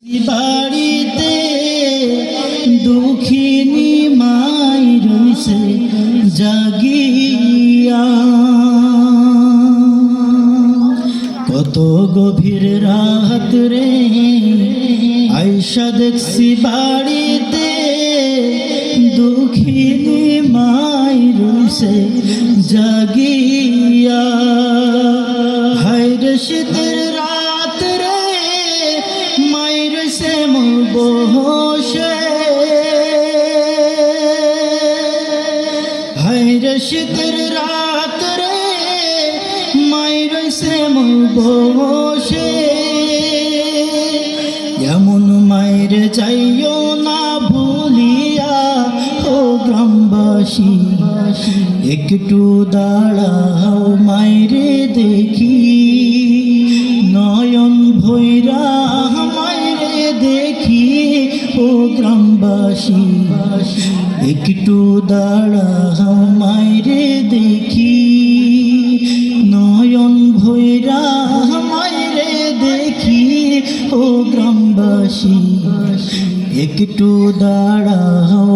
বাড়িতে দুঃখিনী মাই রইছে জাগিয়া, কত গভীর রাত রে আইসা দেখছি বাড়িতে দুঃখিনী মাই রইছে জাগিয়া। হায়রে শীতের রাত রে মায়ের সে বসে, হায়রে শীতের রাত রে মায়ের সে বসে। এমন মায়ের যাইও না ভুলিয়া ও গ্রামবাসী, একটু দাঁড়াও মায়েরে দেখি, নয়ন ভৈরা মায়েরে দেখি ও গ্রামবাসী, একটু দাঁড়াও মায়েরে দেখি, নয়ন ভৈরা মায়েরে দেখি ও গ্রামবাসী, একটু দাঁড়াও